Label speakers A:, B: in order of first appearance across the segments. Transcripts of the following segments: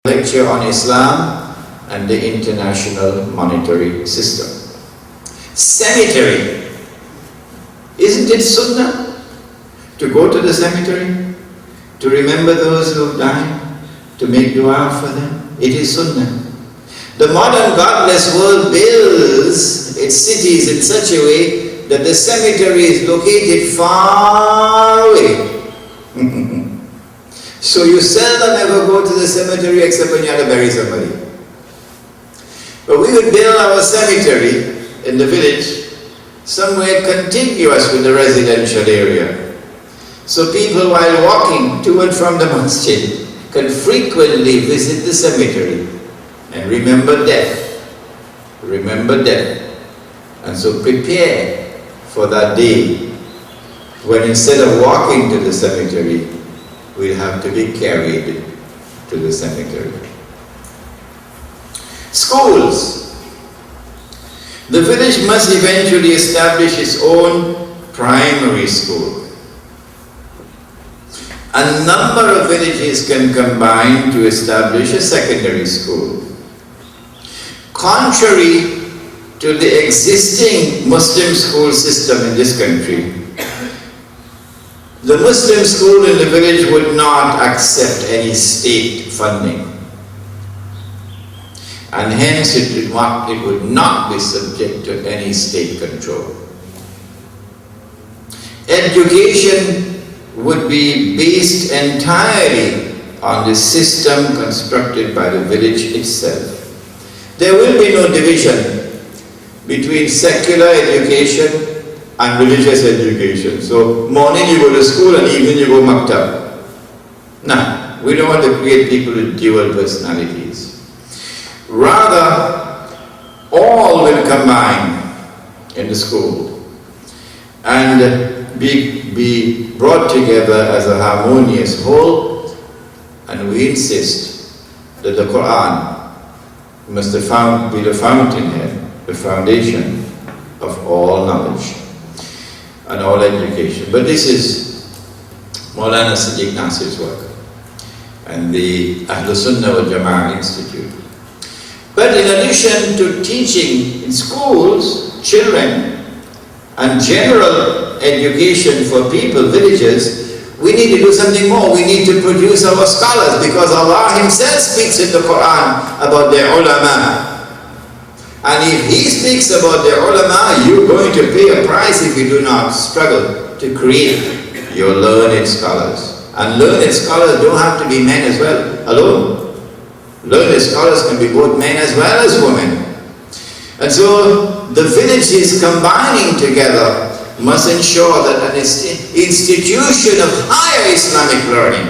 A: lecture on Islam and the international monetary system. Cemetery. Isn't it sunnah to go to the cemetery, to remember those who have died, to make dua for them? It is sunnah. The modern godless world builds its cities in such a way that the cemetery is located far away. So you seldom ever go to the cemetery except when you have to bury somebody. But we would build our cemetery in the village somewhere contiguous with the residential area. So people, while walking to and from the masjid, can frequently visit the cemetery and remember death. Remember death. And so prepare for that day when instead of walking to the cemetery, we'll have to be carried to the cemetery. Schools. The village must eventually establish its own primary school. A number of villages can combine to establish a secondary school. Contrary to the existing Muslim school system in this country, the Muslim school in the village would not accept any state funding, and hence it would not be subject to any state control. Education would be based entirely on the system constructed by the village itself. There will be no division between secular education and religious education. So morning you go to school and evening you go maktab. No, we don't want to create people with dual personalities. Rather, all will combine in the school and be brought together as a harmonious whole, and we insist that the Quran must be the fountainhead, the foundation of all knowledge and all education. But this is Maulana Siddiq Nasir's work and the Ahlul Sunnah wal Jama'ah Institute. But in addition to teaching in schools, children, and general education for people, villagers, we need to do something more. We need to produce our scholars, because Allah Himself speaks in the Quran about the ulama. And if He speaks about the ulama, you're going to pay a price if you do not struggle to create your learned scholars. And learned scholars don't have to be men as well, alone. Learned scholars can be both men as well as women. And so the villages combining together must ensure that an institution of higher Islamic learning,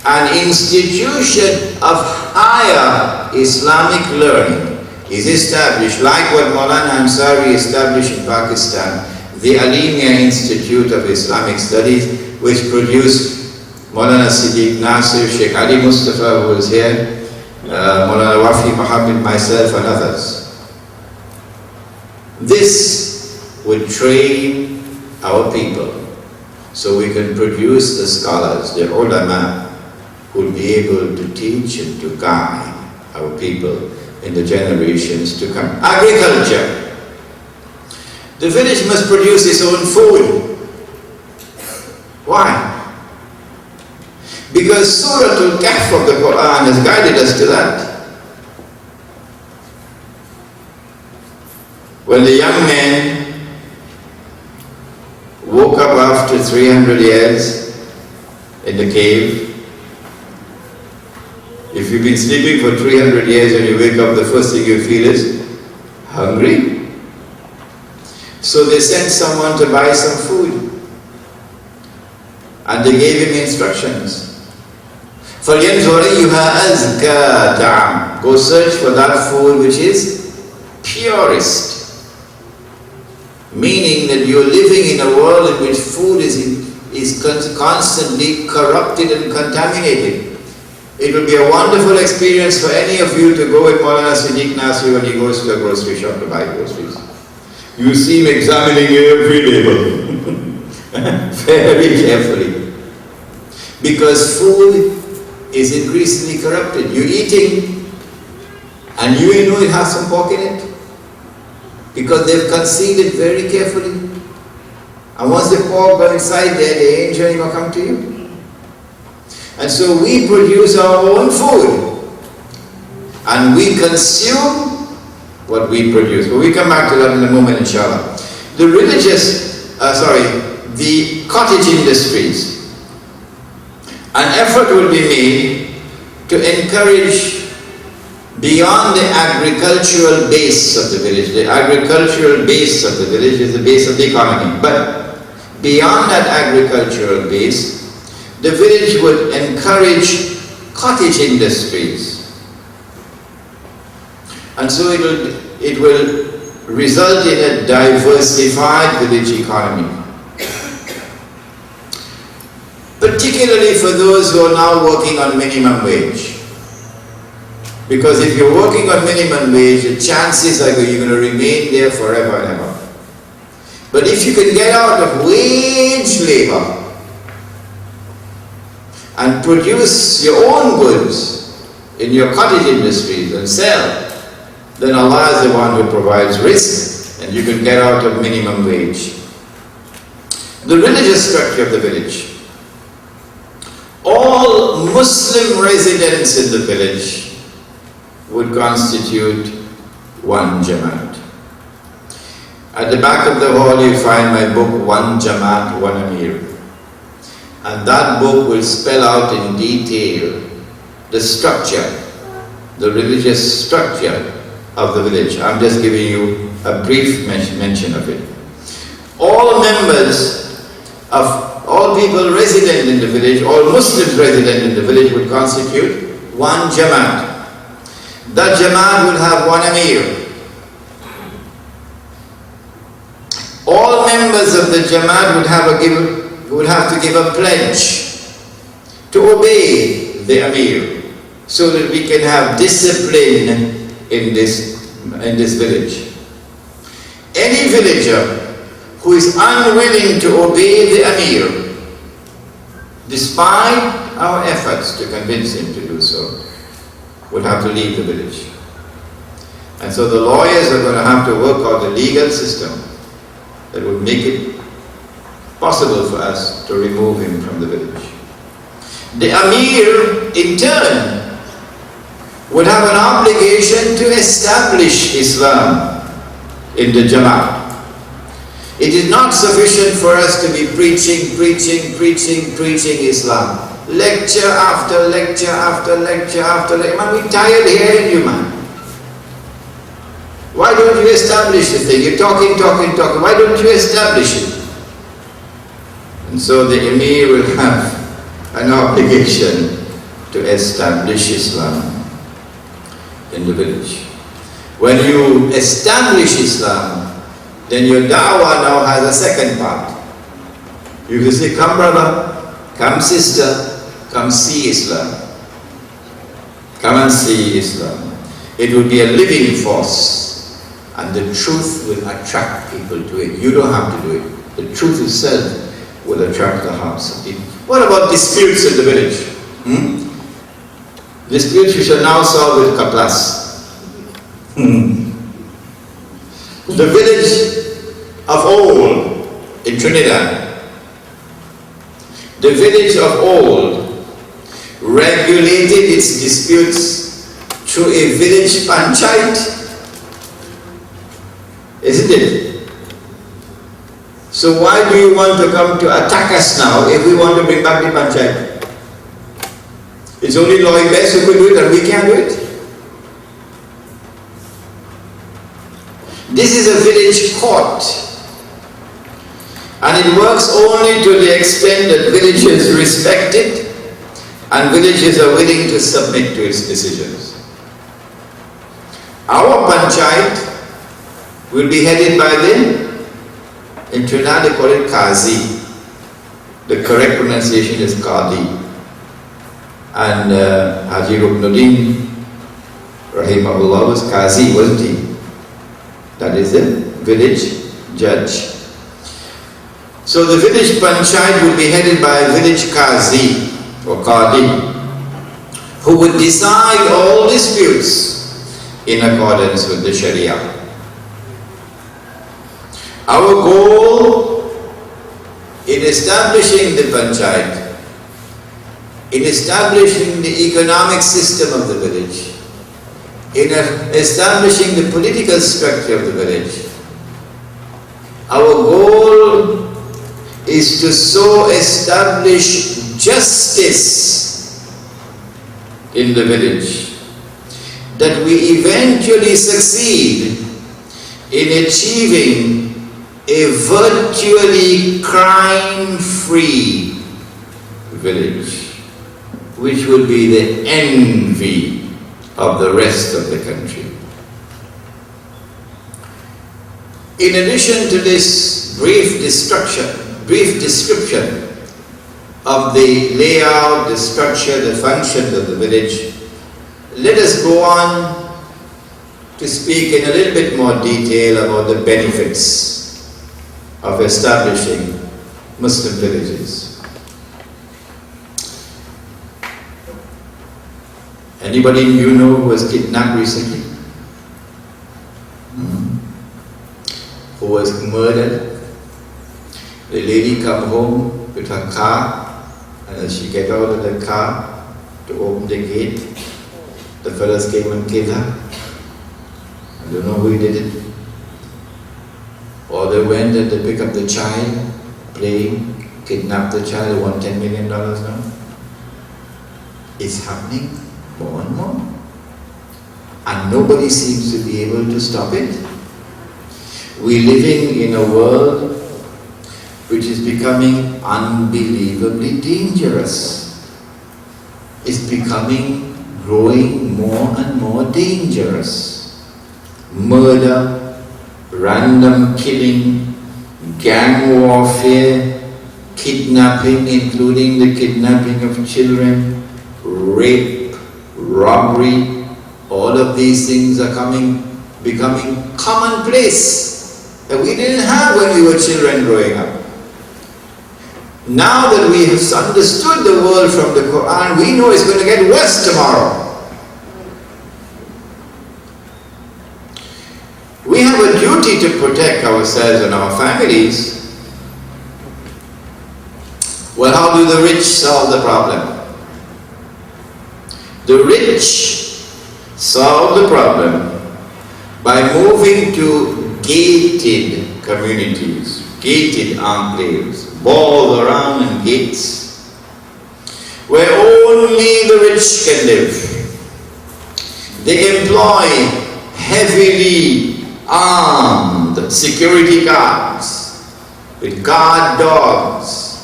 A: an institution of higher Islamic learning is established, like what Maulana Ansari established in Pakistan, the Alimia Institute of Islamic Studies, which produced Maulana Siddiq Nasir, Sheikh Ali Mustafa, who was here, Maulana Wafi Muhammad, myself, and others. This would train our people so we can produce the scholars, the ulama, who will be able to teach and to guide our people in the generations to come. Agriculture. The village must produce its own food. Why? Because Surah Al-Kahf of the Quran has guided us to that. When the young man woke up after 300 years in the cave, if you've been sleeping for 300 years and you wake up, the first thing you feel is hungry. So they sent someone to buy some food, and they gave him instructions. فَلْيَنْظُرْ أَيُّهَا أَزْكَى طَعَامٍ. Go search for that food which is purest. Meaning that you're living in a world in which food is constantly corrupted and contaminated. It will be a wonderful experience for any of you to go with Maulana Siddiq Nasir when he goes to a grocery shop to buy groceries. You see him examining every label very carefully. Because food is increasingly corrupted. You're eating and you ain't know it has some pork in it because they've concealed it very carefully. And once the pork got inside there, the angel ain't gonna come to you. And so we produce our own food and we consume what we produce. But we come back to that in a moment, inshallah. The cottage industries. An effort will be made to encourage beyond the agricultural base of the village. The agricultural base of the village is the base of the economy. But beyond that agricultural base, the village would encourage cottage industries. And so it will result in a diversified village economy. Particularly for those who are now working on minimum wage. Because if you're working on minimum wage, the chances are you're going to remain there forever and ever. But if you can get out of wage labor and produce your own goods in your cottage industries and sell, then Allah is the one who provides rizq and you can get out of minimum wage. The religious structure of the village. All Muslim residents in the village would constitute one Jamaat. At the back of the hall you find my book, One Jamaat, One Amir. And that book will spell out in detail the structure, the religious structure of the village. I'm just giving you a brief mention of it. All members of all people resident in the village, all Muslims resident in the village would constitute one Jamaat. That Jamaat would have one Amir. All members of the Jamaat would have to give a pledge to obey the Amir so that we can have discipline in this village. Any villager who is unwilling to obey the Amir, despite our efforts to convince him to do so, would have to leave the village. And so the lawyers are going to have to work out a legal system that would make it possible for us to remove him from the village. The Amir, in turn, would have an obligation to establish Islam in the Jamaat. It is not sufficient for us to be preaching Islam. Lecture after lecture after lecture after lecture. Man, we're tired of hearing you, man. Why don't you establish the thing? You're talking. Why don't you establish it? And so the Emir will have an obligation to establish Islam in the village. When you establish Islam, then your da'wah now has a second part. You can say, come brother, come sister, come see Islam. Come and see Islam. It will be a living force and the truth will attract people to it. You don't have to do it. The truth itself will attract the hearts of people. What about disputes in the village? Disputes you shall now solve with kaplas. The village of old in Trinidad, the village of old regulated its disputes through a village panchayat, isn't it? So why do you want to come to attack us now if we want to bring back the panchayat? It's only Lloyd Best who could do it and we can't do it. This is a village court, and it works only to the extent that villages respect it and villages are willing to submit to its decisions. Our panchayat will be headed by in Trinidad they call it Qazi. The correct pronunciation is Qadi. And Haji Ruknuddin Rahimahullah was Qazi, wasn't he? That is the village judge. So the village panchayat will be headed by a village Qazi or Qadi. who would decide all disputes in accordance with the Sharia. Our goal in establishing the panchayat, in establishing the economic system of the village, in establishing the political structure of the village, our goal is to so establish justice in the village that we eventually succeed in achieving a virtually crime-free village, which would be the envy of the rest of the country. In addition to this brief description of the layout, the structure, the functions of the village, let us go on to speak in a little bit more detail about the benefits of establishing Muslim villages. Anybody you know who was kidnapped recently? Who was murdered? The lady come home with her car, and as she get out of the car to open the gate, the fellas came and killed her. I don't know who did it. Or they went and they pick up the child, playing, kidnap the child, won $10 million now. It's happening more and more. And nobody seems to be able to stop it. We're living in a world which is becoming unbelievably dangerous. It's growing more and more dangerous. Murder, random killing, gang warfare, kidnapping, including the kidnapping of children, rape, robbery, all of these things are becoming commonplace that we didn't have when we were children growing up. Now that we have understood the world from the Quran, we know it's going to get worse tomorrow. We have a duty to protect ourselves and our families. Well, how do the rich solve the problem? The rich solve the problem by moving to gated communities, gated enclaves, walls around and gates, where only the rich can live. They employ heavily armed security guards with guard dogs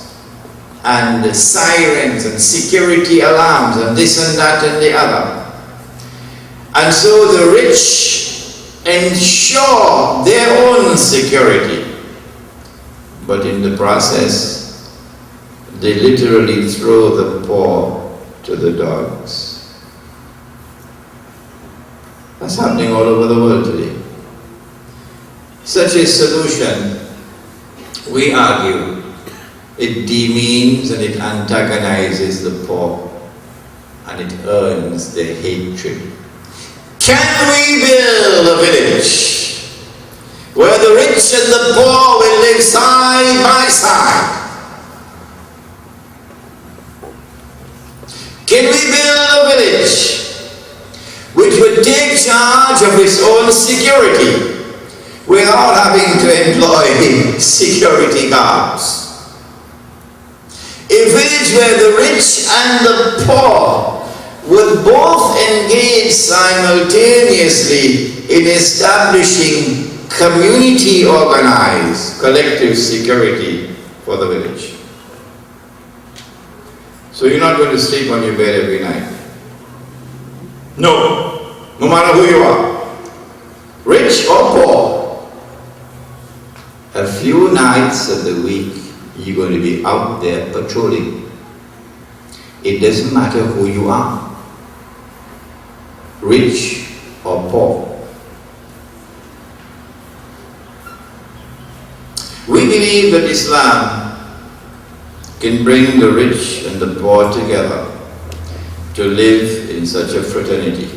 A: and sirens and security alarms and this and that and the other. And so the rich ensure their own security, but in the process they literally throw the poor to the dogs. That's happening all over the world today. Such a solution, we argue, it demeans and it antagonizes the poor and it earns their hatred. Can we build a village where the rich and the poor will live side by side? Can we build a village which would take charge of its own security without having to employ security guards? A village where the rich and the poor would both engage simultaneously in establishing community organized collective security for the village. So you're not going to sleep on your bed every night. No matter who you are, rich or poor. A few nights of the week you're going to be out there patrolling. It doesn't matter who you are, rich or poor. We believe that Islam can bring the rich and the poor together to live in in such a fraternity.